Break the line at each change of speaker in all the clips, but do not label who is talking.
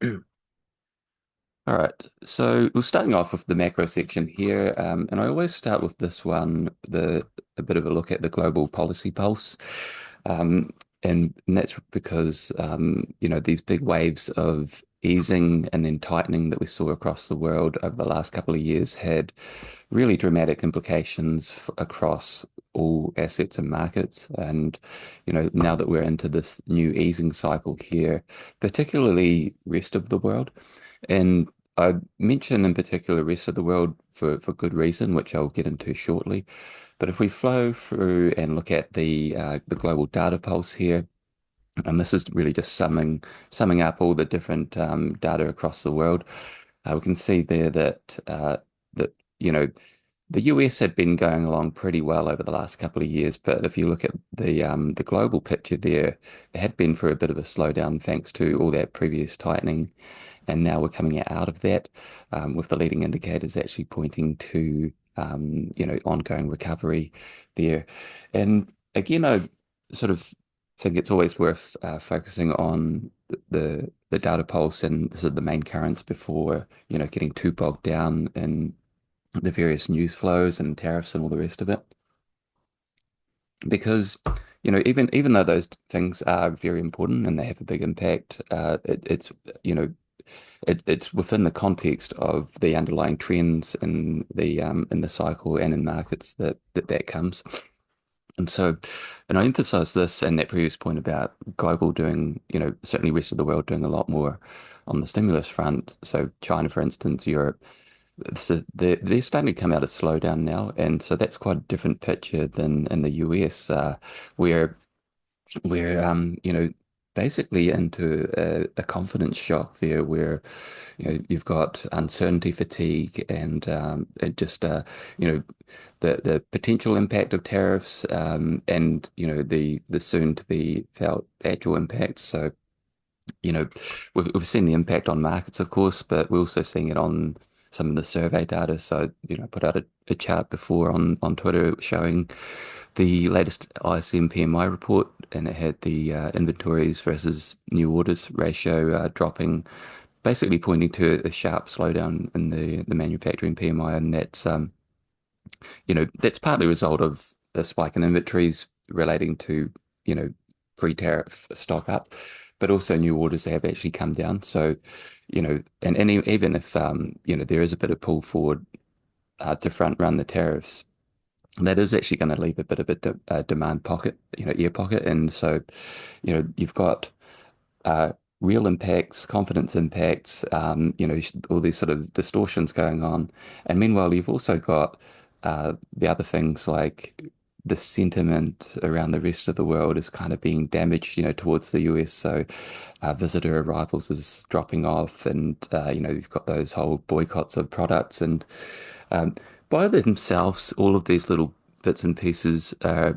All right, so we're starting off with the macro section here, and I always start with this one, the a bit of a look at the global policy pulse, um, and that's because these big waves of easing and then tightening that we saw across the world over the last couple of years had really dramatic implications across all assets and markets, and now that we're into this new easing cycle here, particularly rest of the world. And I mention in particular rest of the world for good reason, which I'll get into shortly. But if we flow through and look at the global data pulse here, and this is really just summing up all the different data across the world, we can see there that the US had been going along pretty well over the last couple of years, but if you look at the global picture there, it had been for a bit of a slowdown thanks to all that previous tightening, and now we're coming out of that, with the leading indicators actually pointing to ongoing recovery there. And again, I sort of think it's always worth focusing on the data pulse and sort of the main currents before getting too bogged down in the various news flows and tariffs and all the rest of it. Because even though those things are very important and they have a big impact, it's it's within the context of the underlying trends in the cycle and in markets that comes. And so, and I emphasize this and that previous point about global doing, certainly rest of the world doing a lot more on the stimulus front. So China, for instance, Europe, so they're starting to come out of slowdown now, and so that's quite a different picture than in the US, where we're basically into a confidence shock there, where you've got uncertainty fatigue and just the potential impact of tariffs, and the soon to be felt actual impacts. So you know, we've seen the impact on markets, of course, but we're also seeing it on some of the survey data. So, I put out a chart before on Twitter showing the latest ISM PMI report, and it had the inventories versus new orders ratio dropping, basically pointing to a sharp slowdown in the manufacturing PMI, and that's partly a result of a spike in inventories relating to, you know, pre-tariff stock up, but also new orders have actually come down. So, even if, there is a bit of pull forward to front run the tariffs, that is actually going to leave a bit of a demand pocket, air pocket. And so, you've got real impacts, confidence impacts, all these sort of distortions going on. And meanwhile, you've also got the other things like the sentiment around the rest of the world is kind of being damaged, towards the US. So visitor arrivals is dropping off, and you've got those whole boycotts of products, and um, by themselves, all of these little bits and pieces are,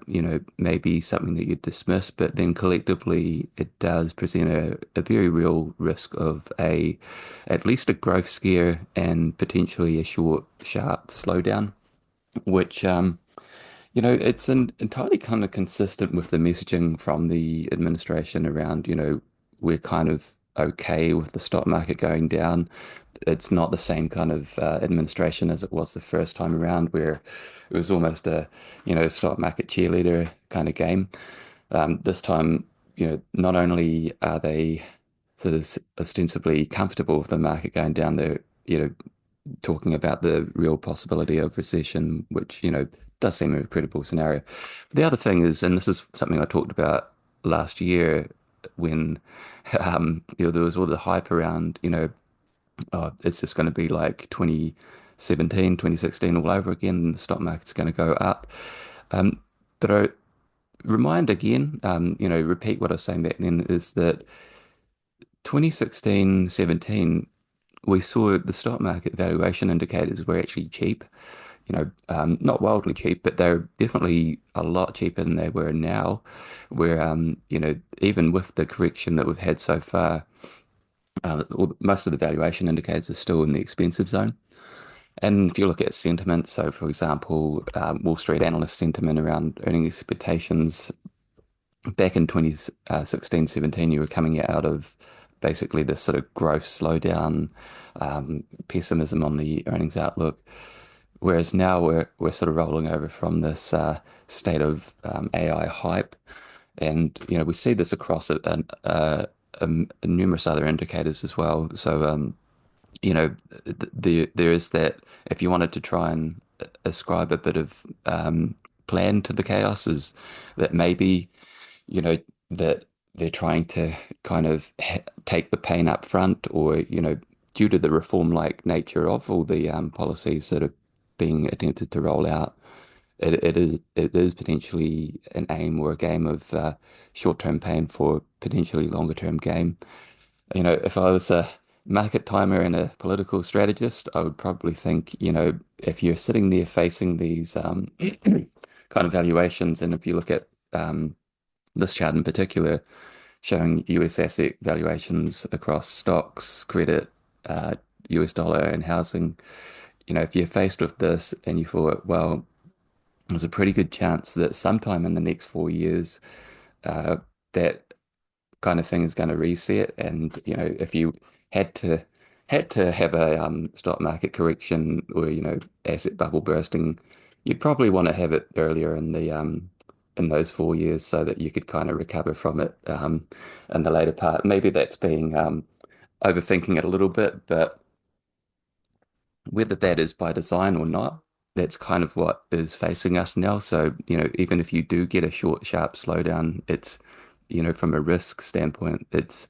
maybe something that you dismiss, but then collectively it does present a very real risk of at least a growth scare and potentially a short, sharp slowdown, which it's entirely kind of consistent with the messaging from the administration around, we're kind of okay with the stock market going down. It's not the same kind of administration as it was the first time around, where it was almost a, stock market cheerleader kind of game. This time, not only are they sort of ostensibly comfortable with the market going down, they're, talking about the real possibility of recession, which, does seem a credible scenario. But the other thing is, and this is something I talked about last year when there was all the hype around, oh, it's just going to be like 2017, 2016 all over again, and the stock market's going to go up. Um, but I remind again, repeat what I was saying back then, is that 2016, 17, we saw the stock market valuation indicators were actually cheap, not wildly cheap, but they're definitely a lot cheaper than they were now, where, even with the correction that we've had so far, most of the valuation indicators are still in the expensive zone. And if you look at sentiment, so for example, Wall Street analyst sentiment around earning expectations back in 2016, 17, you were coming out of basically this sort of growth slowdown, pessimism on the earnings outlook. Whereas now we're sort of rolling over from this state of AI hype, and we see this across numerous other indicators as well. So there is that if you wanted to try and ascribe a bit of plan to the chaos, is that maybe you know that they're trying to kind of take the pain up front, or due to the reform-like nature of all the policies that are being attempted to roll out, it is potentially an aim or a game of short-term pain for potentially longer-term gain. If I was a market timer and a political strategist, I would probably think, if you're sitting there facing these kind of valuations, and if you look at this chart in particular, showing US asset valuations across stocks, credit, US dollar, and housing, if you're faced with this and you thought, well, there's a pretty good chance that sometime in the next 4 years, uh, that kind of thing is going to reset. And if you had to had to have a stock market correction, or asset bubble bursting, you'd probably want to have it earlier in those 4 years, so that you could kind of recover from it in the later part. Maybe that's being overthinking it a little bit, but whether that is by design or not, that's kind of what is facing us now. So, even if you do get a short, sharp slowdown, it's, from a risk standpoint, it's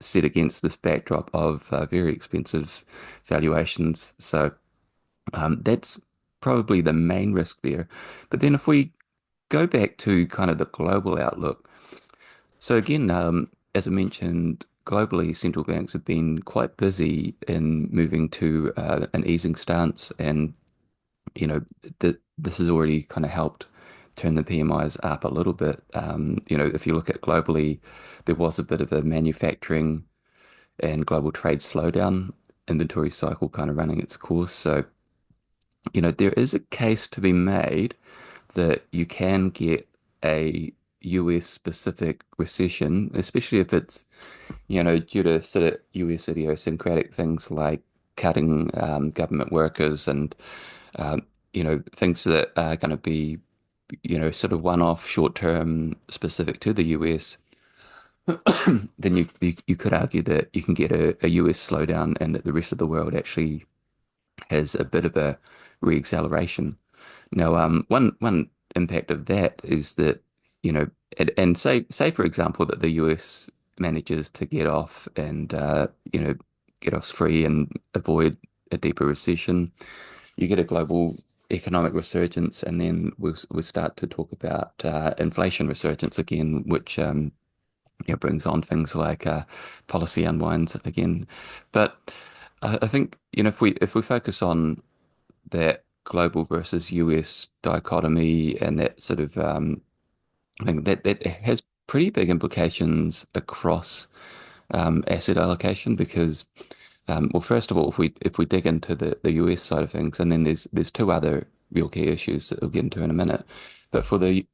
set against this backdrop of very expensive valuations. So, that's probably the main risk there. But then if we go back to kind of the global outlook, so again, as I mentioned, globally, central banks have been quite busy in moving to an easing stance, and you know this has already kind of helped turn the PMIs up a little bit. If you look at globally, there was a bit of a manufacturing and global trade slowdown, inventory cycle kind of running its course. So, there is a case to be made that you can get a US specific recession, especially if it's due to sort of US idiosyncratic things like cutting government workers, and things that are going to be sort of one-off, short-term, specific to the US. Then you could argue that you can get a US slowdown, and that the rest of the world actually has a bit of a re-acceleration. Now, one impact of that is that, and say for example that the US manages to get off, and get off free and avoid a deeper recession. You get a global economic resurgence, and then we'll start to talk about inflation resurgence again, which brings on things like policy unwinds again. But I think if we focus on that global versus US dichotomy, and that sort of I think that has pretty big implications across asset allocation, because well, first of all, if we dig into the US side of things, and then there's two other real key issues that we'll get into in a minute. But for the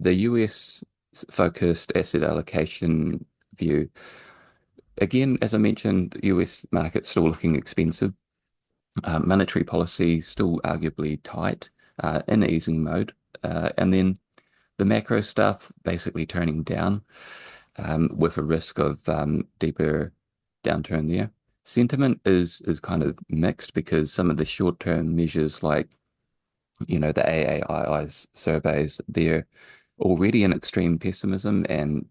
US focused asset allocation view, again, as I mentioned, the US market's still looking expensive. Monetary policy still arguably tight, in easing mode, and then the macro stuff basically turning down, with a risk of deeper downturn there. Sentiment is kind of mixed, because some of the short-term measures, like the AAII's surveys, they're already in extreme pessimism, and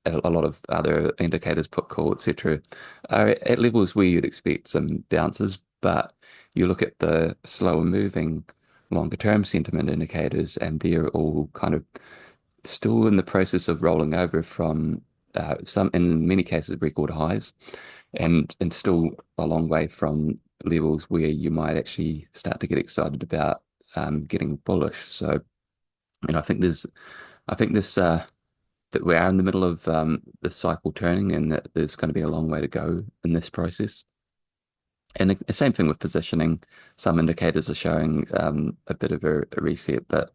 a lot of other indicators, put call, etc., are at levels where you'd expect some bounces. But you look at the slower moving longer term sentiment indicators, and they're all kind of still in the process of rolling over from some, in many cases, record highs, and still a long way from levels where you might actually start to get excited about getting bullish. So, I think this that we are in the middle of the cycle turning, and that there's going to be a long way to go in this process. And the same thing with positioning. Some indicators are showing a bit of a reset, but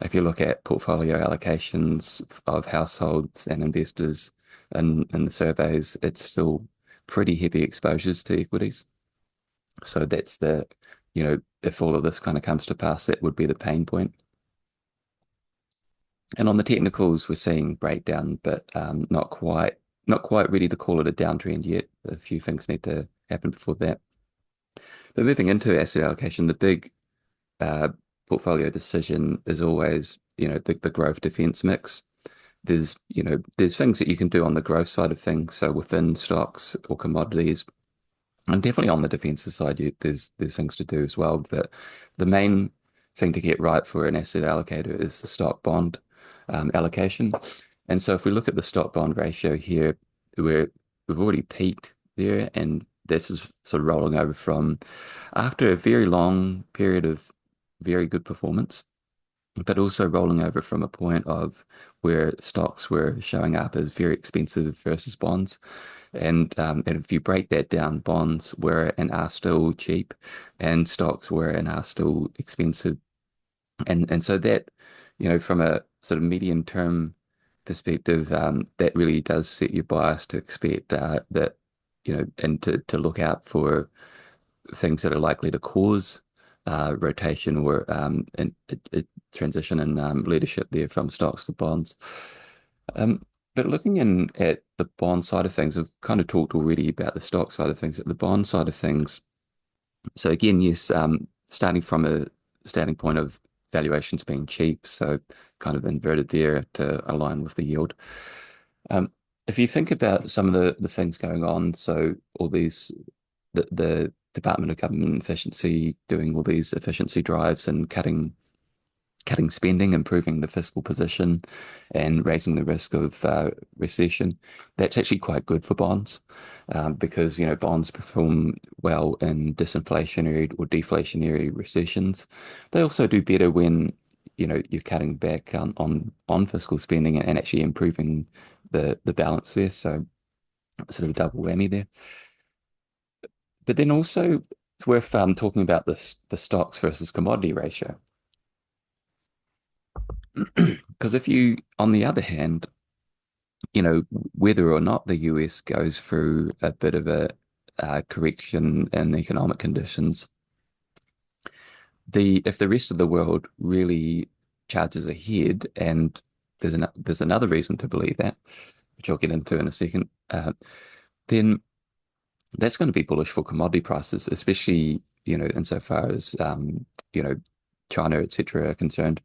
if you look at portfolio allocations of households and investors, in the surveys, it's still pretty heavy exposures to equities. So that's if all of this kind of comes to pass, that would be the pain point. And on the technicals, we're seeing breakdown, but not quite ready to call it a downtrend yet. A few things need to happen before that. But moving into asset allocation, the big uh, portfolio decision is always, the growth defense mix. There's things that you can do on the growth side of things. So within stocks or commodities, and definitely on the defensive side, there's things to do as well. But the main thing to get right for an asset allocator is the stock bond allocation. And so if we look at the stock bond ratio here, we've already peaked there, and this is sort of rolling over from after a very long period of very good performance, but also rolling over from a point of where stocks were showing up as very expensive versus bonds. And if you break that down, bonds were and are still cheap, and stocks were and are still expensive. And so that, from a sort of medium term perspective, that really does set your bias to expect that, and to look out for things that are likely to cause rotation or a transition in leadership there from stocks to bonds. Um, but looking in at the bond side of things, I've kind of talked already about the stock side of things. At the bond side of things, so again, yes, starting from a starting point of valuations being cheap, so kind of inverted there to align with the yield. Um, if you think about some of the things going on, so all these the Department of Government Efficiency doing all these efficiency drives and cutting spending, improving the fiscal position, and raising the risk of recession. That's actually quite good for bonds because bonds perform well in disinflationary or deflationary recessions. They also do better when you're cutting back on fiscal spending and actually improving the balance there. So sort of a double whammy there. But then also it's worth talking about the stocks versus commodity ratio. Because if you, on the other hand, whether or not the US goes through a bit of a correction in economic conditions, the if the rest of the world really charges ahead, and there's another reason to believe that, which I'll get into in a second, then that's going to be bullish for commodity prices, especially insofar as China, etc., are concerned.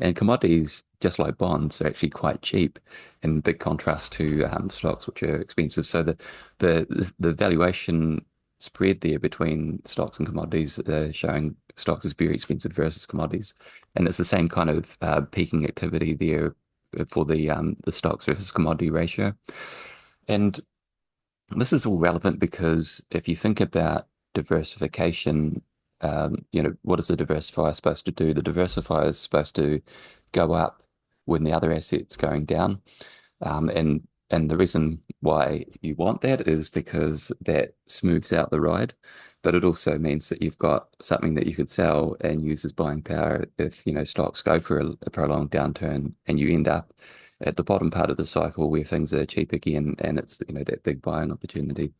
And commodities, just like bonds, are actually quite cheap, in big contrast to stocks, which are expensive. So the valuation spread there between stocks and commodities showing stocks is very expensive versus commodities, and it's the same kind of peaking activity there for the stocks versus commodity ratio. And this is all relevant because if you think about diversification, what is a diversifier supposed to do? The diversifier is supposed to go up when the other asset's going down. And the reason why you want that is because that smooths out the ride, but it also means that you've got something that you could sell and use as buying power if, stocks go for a prolonged downturn and you end up at the bottom part of the cycle where things are cheap again and it's, that big buying opportunity.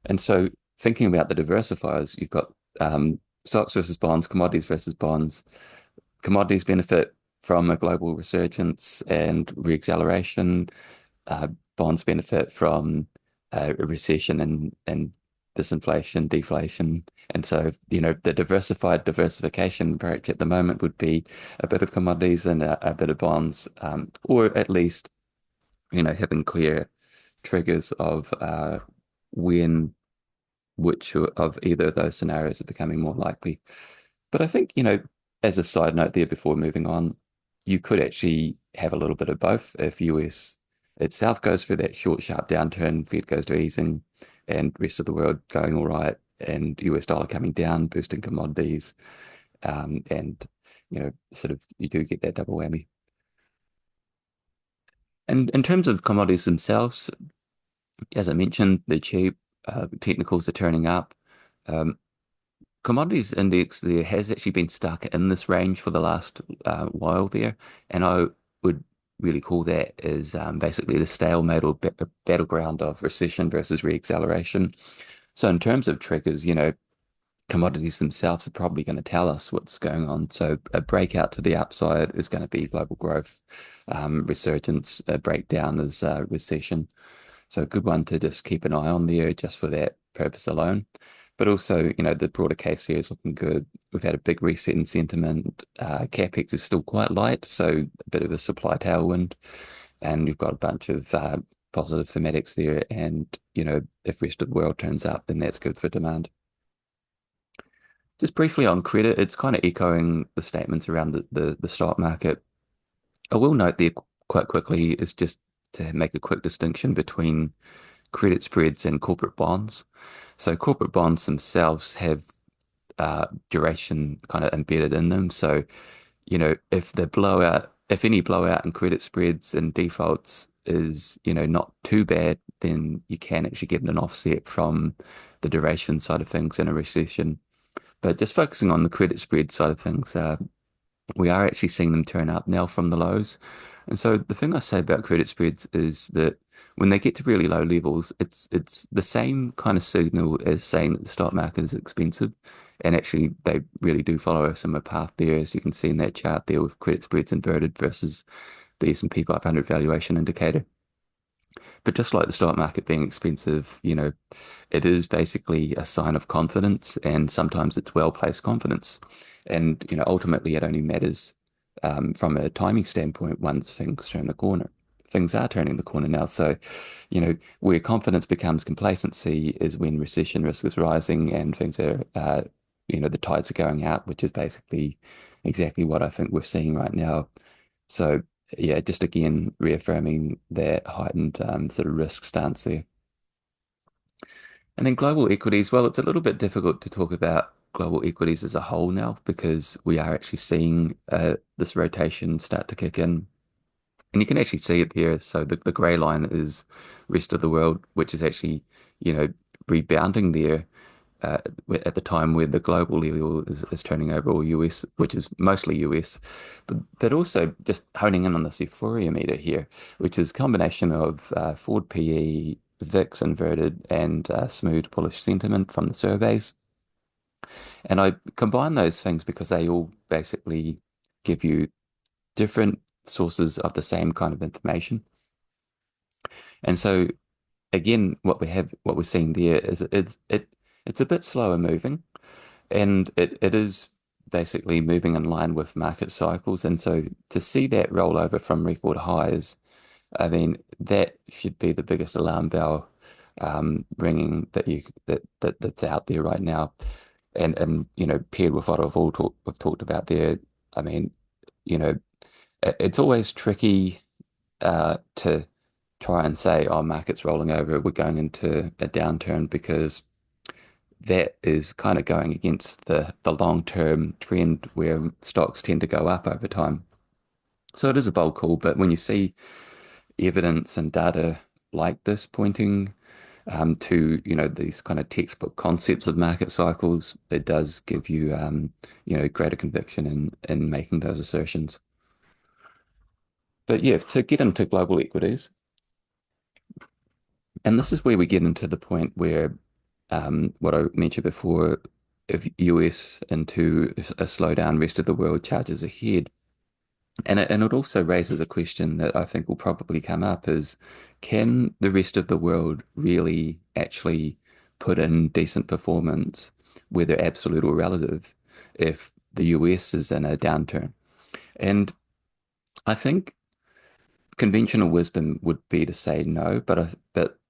And so thinking about the diversifiers, you've got stocks versus bonds, commodities versus bonds. Commodities benefit from a global resurgence and reacceleration. Bonds benefit from a recession and disinflation, deflation. And so, the diversification approach at the moment would be a bit of commodities and a bit of bonds, or at least, having clear triggers of when which of either of those scenarios are becoming more likely. But I think, as a side note there before moving on, you could actually have a little bit of both. If US itself goes through that short, sharp downturn, Fed goes to easing, and rest of the world going all right, and US dollar coming down, boosting commodities, and sort of you do get that double whammy. And in terms of commodities themselves, as I mentioned, they're cheap. Technicals are turning up. Um, Commodities index there has actually been stuck in this range for the last while there, and I would really call that is basically the stalemate or battleground of recession versus reacceleration. So in terms of triggers, commodities themselves are probably going to tell us what's going on. So a breakout to the upside is going to be global growth, resurgence, a breakdown is recession. So a good one to just keep an eye on there just for that purpose alone. But also, the broader case here is looking good. We've had a big reset in sentiment. CapEx is still quite light, so a bit of a supply tailwind. And you've got a bunch of positive thematics there. And, if rest of the world turns up, then that's good for demand. Just briefly on credit, it's kind of echoing the statements around the stock market. I will note there quite quickly is just to make a quick distinction between credit spreads and corporate bonds. So corporate bonds themselves have duration kind of embedded in them. So, if any blowout in credit spreads and defaults is, not too bad, then you can actually get an offset from the duration side of things in a recession. But just focusing on the credit spread side of things, we are actually seeing them turn up now from the lows. And so the thing I say about credit spreads is that when they get to really low levels, it's the same kind of signal as saying that the stock market is expensive. And actually, they really do follow a similar path there, as you can see in that chart there with credit spreads inverted versus the S&P 500 valuation indicator. But just like the stock market being expensive, it is basically a sign of confidence, and sometimes it's well-placed confidence. And, ultimately it only matters from a timing standpoint once things turn the corner. Things are turning the corner now. So, where confidence becomes complacency is when recession risk is rising and things are, the tides are going out, which is basically exactly what I think we're seeing right now. So, yeah, just again reaffirming that heightened sort of risk stance there. And then global equities, well, it's a little bit difficult to talk about global equities as a whole now because we are actually seeing this rotation start to kick in. And you can actually see it here. So the grey line is rest of the world, which is actually, rebounding there uh, at the time where the global level is turning over all US, which is mostly US, but also just honing in on this euphoria meter here, which is a combination of forward PE, VIX inverted, and smooth bullish sentiment from the surveys. And I combine those things because they all basically give you different sources of the same kind of information. And so again, what we're seeing there is it's a bit slower moving. And it is basically moving in line with market cycles. And so to see that roll over from record highs, I mean, that should be the biggest alarm bell ringing that's out there right now. And paired with what we've talked about there, I mean, you know, it's always tricky to try and say, oh, market's rolling over, we're going into a downturn because that is kind of going against the long-term trend where stocks tend to go up over time. So it is a bold call, but when you see evidence and data like this pointing to, these kind of textbook concepts of market cycles, it does give you, greater conviction in making those assertions. But yeah, to get into global equities, and this is where we get into the point where what I mentioned before, if US into a slowdown, rest of the world charges ahead. And it also raises a question that I think will probably come up is, can the rest of the world really actually put in decent performance, whether absolute or relative, if the US is in a downturn? And I think conventional wisdom would be to say no, but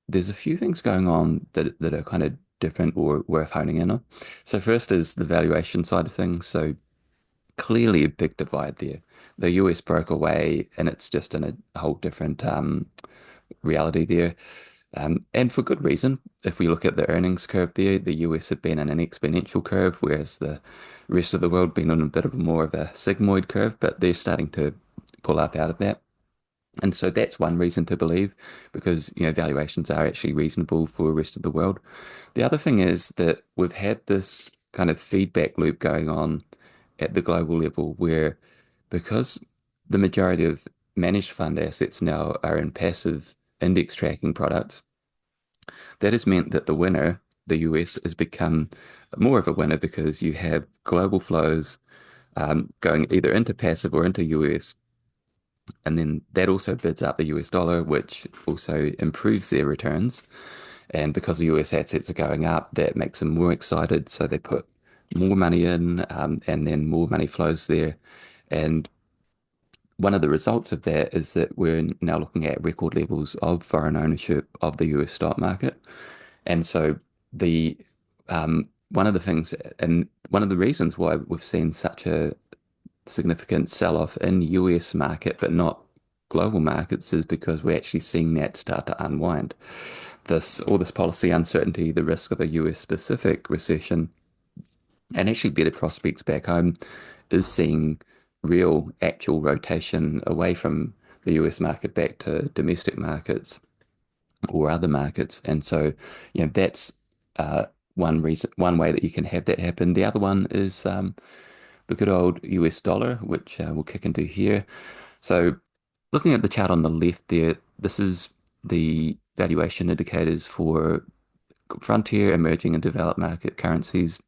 there's a few things going on that are kind of different or worth honing in on. So first is the valuation side of things. So clearly a big divide there. The US broke away, and it's just in a whole different reality there. And for good reason. If we look at the earnings curve there, the US had been in an exponential curve, whereas the rest of the world been on a bit of more of a sigmoid curve, but they're starting to pull up out of that. And so that's one reason to believe, because valuations are actually reasonable for the rest of the world. The other thing is that we've had this kind of feedback loop going on at the global level where because the majority of managed fund assets now are in passive index tracking products, that has meant that the winner, the US, has become more of a winner because you have global flows going either into passive or into US. And then that also bids up the US dollar, which also improves their returns. And because the US assets are going up, that makes them more excited. So they put more money in, and then more money flows there. And one of the results of that is that we're now looking at record levels of foreign ownership of the US stock market. And so the one of the things and one of the reasons why we've seen such a significant sell-off in US market but not global markets is because we're actually seeing that start to unwind. All this policy uncertainty, the risk of a US specific recession, and actually better prospects back home is seeing real actual rotation away from the US market back to domestic markets or other markets. And so, that's uh, one way that you can have that happen. The other one is the good old US dollar, which we'll kick into here. So, looking at the chart on the left there, this is the valuation indicators for frontier, emerging, and developed market currencies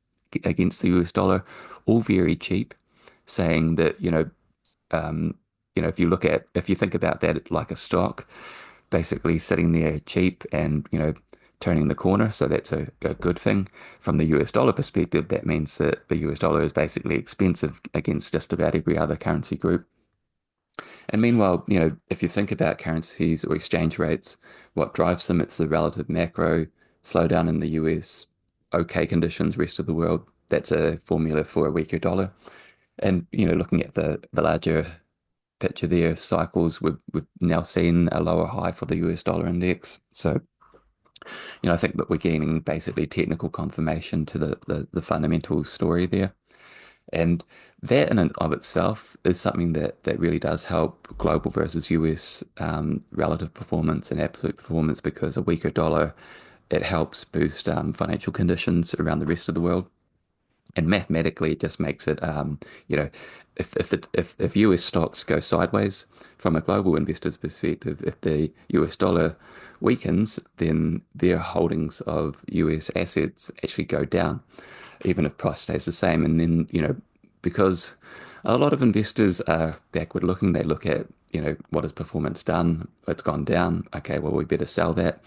against the US dollar, all very cheap, saying that, um, if you think about that like a stock, basically sitting there cheap and, turning the corner. So that's a good thing. From the US dollar perspective, that means that the US dollar is basically expensive against just about every other currency group. And meanwhile, if you think about currencies or exchange rates, what drives them? It's the relative macro slowdown in the US, okay conditions, rest of the world. That's a formula for a weaker dollar. And, looking at the larger picture there of cycles, we've now seen a lower high for the US dollar index. So, I think that we're gaining basically technical confirmation to the fundamental story there. And that in and of itself is something that really does help global versus US relative performance and absolute performance because a weaker dollar, it helps boost financial conditions around the rest of the world. And mathematically, it just makes it, if US stocks go sideways from a global investor's perspective, if the US dollar weakens, then their holdings of US assets actually go down, even if price stays the same. And then, because a lot of investors are backward looking, they look at, what has performance done? It's gone down. Okay, well, we better sell that.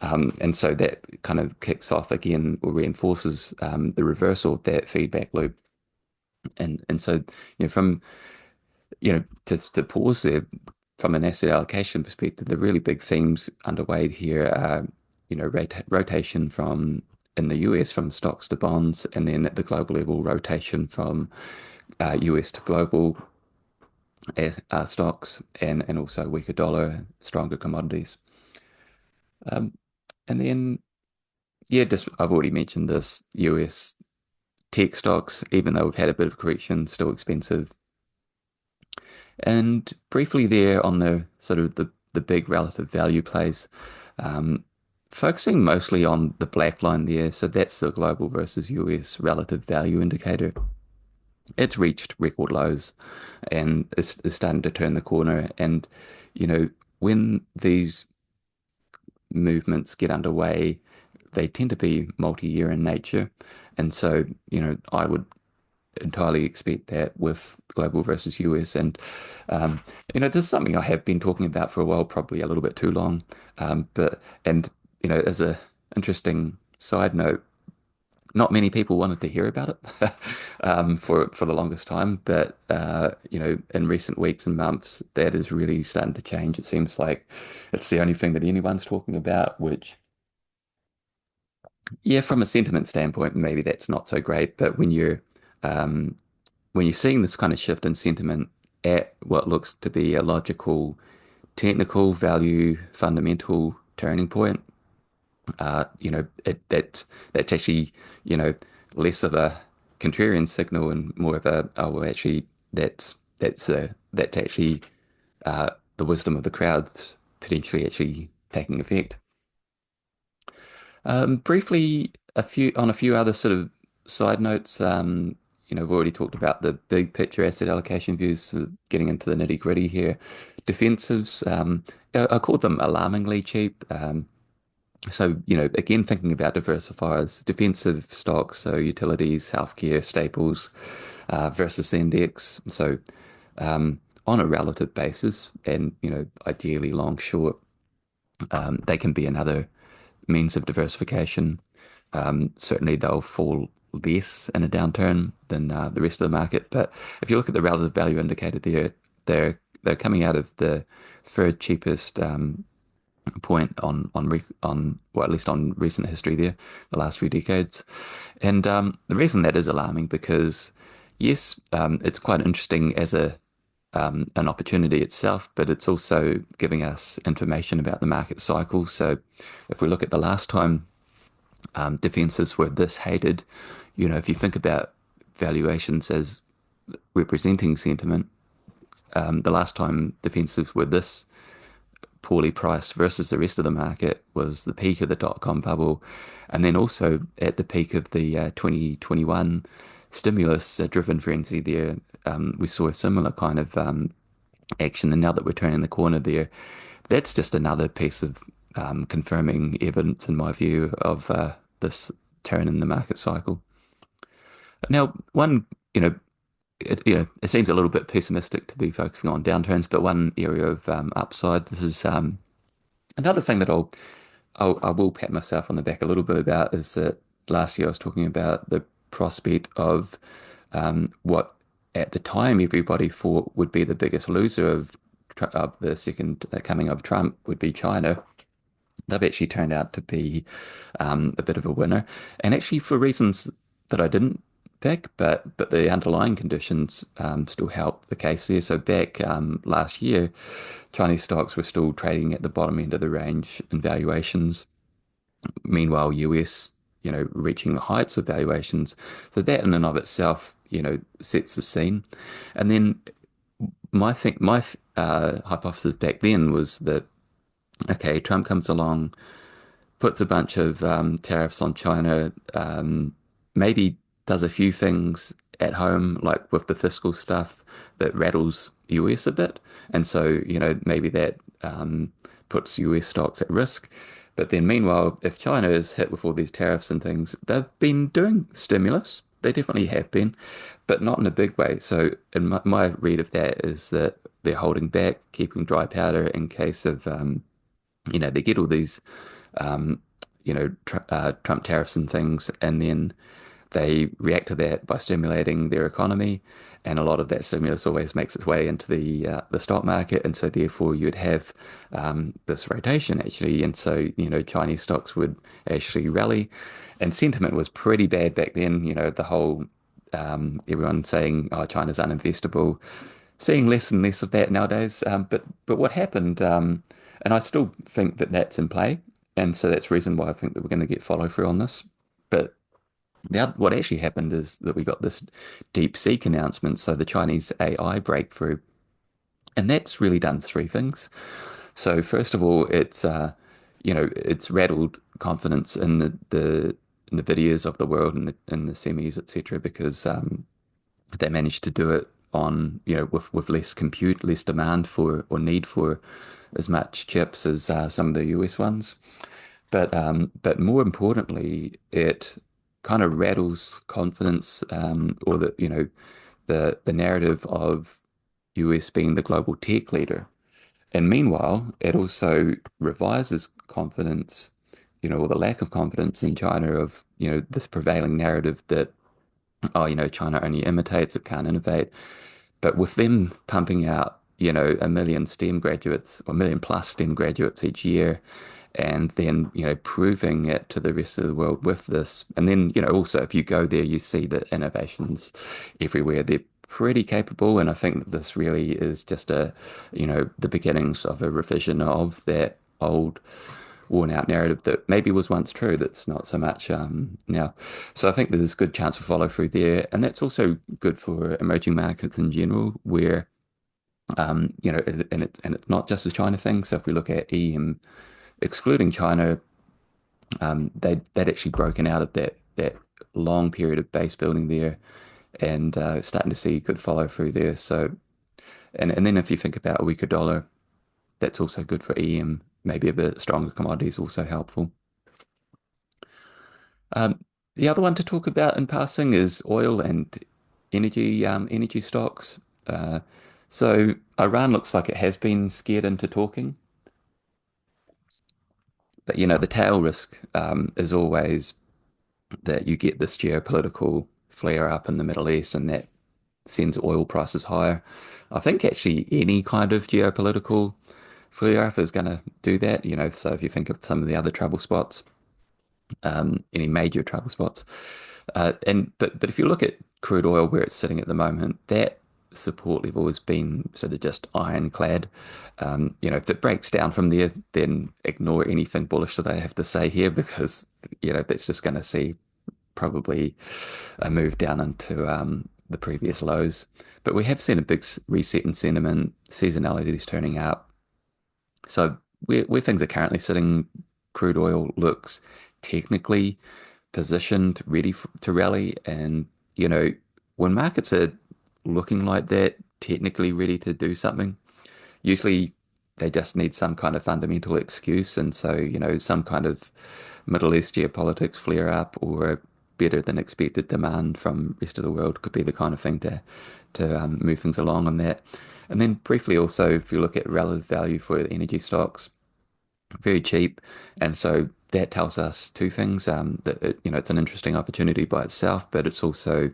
And so that kind of kicks off again or reinforces the reversal of that feedback loop. And so, from, to pause there, from an asset allocation perspective, the really big themes underway here are, rotation from in the US from stocks to bonds, and then at the global level, rotation from US to global stocks, and also weaker dollar, stronger commodities. Um, and then, yeah, just I've already mentioned this US tech stocks, even though we've had a bit of correction, still expensive. And briefly there on the sort of the big relative value plays, um, focusing mostly on the black line there. So that's the global versus US relative value indicator. It's reached record lows and is starting to turn the corner. And, when these movements get underway, they tend to be multi-year in nature. And so, I would entirely expect that with global versus US. And, this is something I have been talking about for a while, probably a little bit too long. And, as a interesting side note, not many people wanted to hear about it for the longest time. But, in recent weeks and months, that is really starting to change. It seems like it's the only thing that anyone's talking about, which, yeah, from a sentiment standpoint, maybe that's not so great. But um, when you're seeing this kind of shift in sentiment at what looks to be a logical, technical value, fundamental turning point, that's actually, you know, less of a contrarian signal and more of a, oh, well, actually, that's actually the wisdom of the crowds potentially actually taking effect. Briefly, a few other sort of side notes. We've already talked about the big picture asset allocation views, so getting into the nitty-gritty here. Defensives, I called them alarmingly cheap. So, again, thinking about diversifiers, defensive stocks, so utilities, healthcare, staples, versus the index. So, on a relative basis, and, ideally long, short, they can be another means of diversification. Certainly, they'll fall less in a downturn than the rest of the market. But if you look at the relative value indicator there, they're coming out of the third cheapest point on well, at least on recent history there, the last few decades. And the reason that is alarming because yes, it's quite interesting as a an opportunity itself, but it's also giving us information about the market cycle. So if we look at the last time defenses were this hated, if you think about valuations as representing sentiment, the last time defensives were this poorly priced versus the rest of the market was the peak of the dot-com bubble, and then also at the peak of the 2021 stimulus-driven frenzy there, we saw a similar kind of action. And now that we're turning the corner there, that's just another piece of confirming evidence, in my view, of this turn in the market cycle. Now, it seems a little bit pessimistic to be focusing on downturns, but one area of upside. This is another thing that I will pat myself on the back a little bit about is that last year I was talking about the prospect of what at the time everybody thought would be the biggest loser of the second coming of Trump would be China. They've actually turned out to be a bit of a winner, and actually for reasons that I didn't pick, but the underlying conditions still help the case there. So back last year, Chinese stocks were still trading at the bottom end of the range in valuations. Meanwhile, US, reaching the heights of valuations. So that in and of itself, sets the scene. And then my hypothesis back then was that okay, Trump comes along, puts a bunch of tariffs on China, maybe does a few things at home, like with the fiscal stuff that rattles US a bit. And so, maybe that puts US stocks at risk. But then meanwhile, if China is hit with all these tariffs and things, they've been doing stimulus. They definitely have been, but not in a big way. So, in my read of that is that they're holding back, keeping dry powder in case of, they get all these Trump tariffs and things, and then they react to that by stimulating their economy, and a lot of that stimulus always makes its way into the stock market, and so therefore you'd have this rotation actually, and so Chinese stocks would actually rally, and sentiment was pretty bad back then. The whole everyone saying, "Oh, China's uninvestable." Seeing less and less of that nowadays. But what happened, and I still think that that's in play, and so that's the reason why I think that we're going to get follow through on this. But what actually happened is that we got this DeepSeek announcement, so the Chinese AI breakthrough, and that's really done three things. So first of all, it's rattled confidence in the Nvidias of the world and the semis, etc., because they managed to do it on, with less compute, less demand for or need for as much chips as some of the US ones. But more importantly, it kind of rattles confidence, or the narrative of US being the global tech leader. And meanwhile, it also revises confidence, or the lack of confidence in China of, this prevailing narrative that, oh, China only imitates, it can't innovate. But with them pumping out, a million STEM graduates or a million plus STEM graduates each year, and then, proving it to the rest of the world with this. And then, also if you go there, you see the innovations everywhere. They're pretty capable. And I think that this really is just the beginnings of a revision of that old worn out narrative that maybe was once true, that's not so much now. So I think there's a good chance for follow through there. And that's also good for emerging markets in general, where, and it's not just a China thing. So if we look at EM, excluding China, they'd actually broken out of that long period of base building there, and starting to see good follow through there. So, and then if you think about a weaker dollar, that's also good for EM. Maybe a bit stronger commodities also helpful. Um, the other one to talk about in passing is oil and energy stocks. Uh, so Iran looks like it has been scared into talking, but the tail risk is always that you get this geopolitical flare up in the Middle East, and that sends oil prices higher. I think actually any kind of geopolitical flare up is going to do that. So if you think of some of the other trouble spots, any major trouble spots. But if you look at crude oil where it's sitting at the moment, that support level has been sort of just ironclad. If it breaks down from there, then ignore anything bullish that I have to say here because that's just going to see probably a move down into the previous lows. But we have seen a big reset in sentiment. Seasonality is turning up. So where things are currently sitting, crude oil looks technically positioned, ready to rally. And, when markets are looking like that, technically ready to do something, usually they just need some kind of fundamental excuse. And so, some kind of Middle East geopolitics flare up or better than expected demand from rest of the world could be the kind of thing to move things along on that. And then briefly also, if you look at relative value for energy stocks, very cheap. And so that tells us two things, that it's an interesting opportunity by itself, but it's also,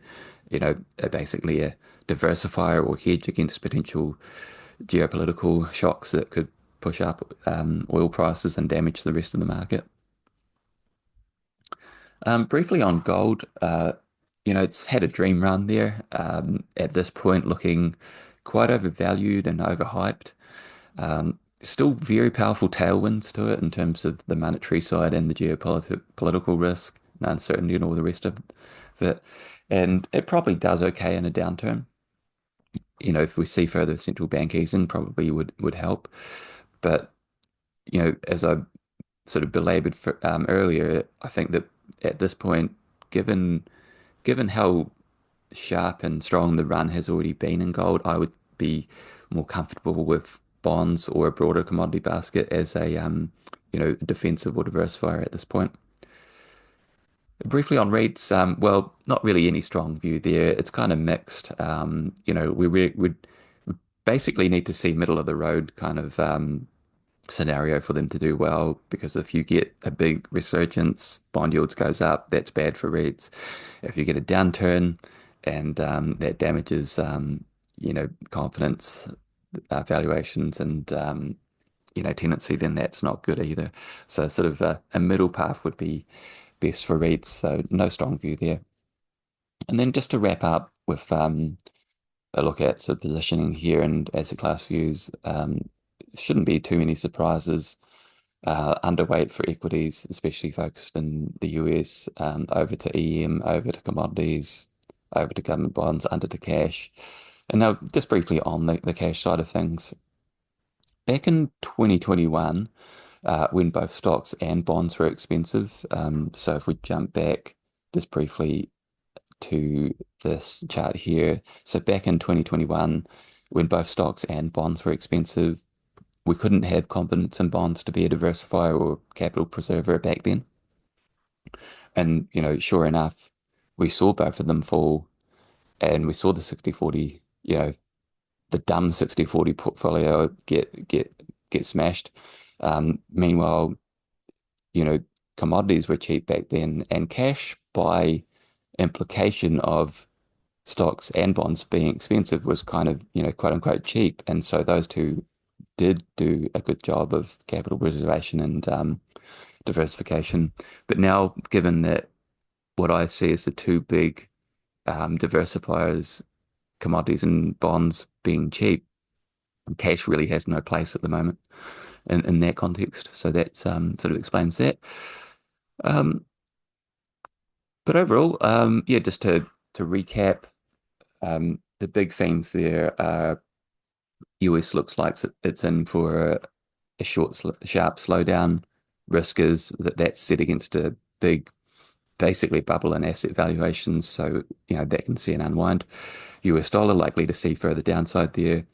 basically a diversifier or hedge against potential geopolitical shocks that could push up oil prices and damage the rest of the market. Briefly on gold, it's had a dream run there. At this point, looking quite overvalued and overhyped. Still very powerful tailwinds to it in terms of the monetary side and the political risk and uncertainty and all the rest of it. And it probably does okay in a downturn. If we see further central bank easing, probably would help. But, as I sort of belabored earlier, I think that at this point, given given how sharp and strong the run has already been in gold, I would be more comfortable with bonds or a broader commodity basket as a defensive or diversifier at this point. Briefly on REITs, well, not really any strong view there. It's kind of mixed. We basically need to see middle of the road kind of scenario for them to do well because if you get a big resurgence, bond yields goes up, that's bad for REITs. If you get a downturn and that damages confidence, valuations and tenancy, then that's not good either. So sort of a middle path would be best for REITs. So no strong view there. And then just to wrap up with a look at sort of positioning here and asset class views, shouldn't be too many surprises. Underweight for equities, especially focused in the US, over to EM, over to commodities, over to government bonds, under to cash. And now, just briefly on the cash side of things, back in 2021, when both stocks and bonds were expensive, so if we jump back just briefly to this chart here, so back in 2021, when both stocks and bonds were expensive, we couldn't have confidence in bonds to be a diversifier or capital preserver back then. And, sure enough, we saw both of them fall and we saw the 60/40, the dumb 60/40 portfolio get smashed. Meanwhile, you know, commodities were cheap back then and cash by implication of stocks and bonds being expensive was kind of, quote unquote cheap. And so those two did do a good job of capital preservation and diversification. But now, given that what I see as the two big diversifiers, commodities and bonds being cheap, cash really has no place at the moment in that context. So that sort of explains that. Um, but overall, yeah, just to recap, the big themes there are US looks like it's in for a sharp slowdown. Risk is that that's set against a big basically bubble in asset valuations. So, that can see an unwind. US dollar likely to see further downside there.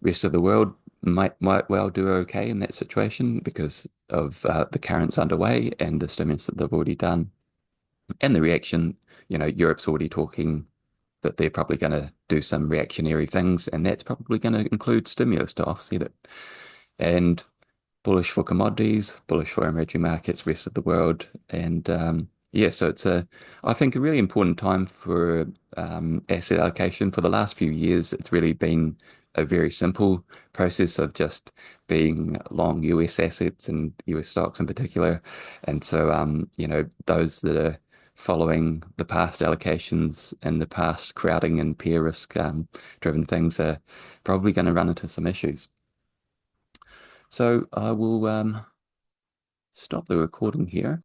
Rest of the world might well do okay in that situation because of the currents underway and the stimulus that they've already done. And the reaction, Europe's already talking that they're probably going to do some reactionary things, and that's probably going to include stimulus to offset it. And bullish for commodities, bullish for emerging markets, rest of the world. And yeah, so it's I think, a really important time for asset allocation. For the last few years, it's really been a very simple process of just being long US assets and US stocks in particular. And so, those that are following the past allocations and the past crowding and peer risk driven things are probably going to run into some issues. So I will stop the recording here.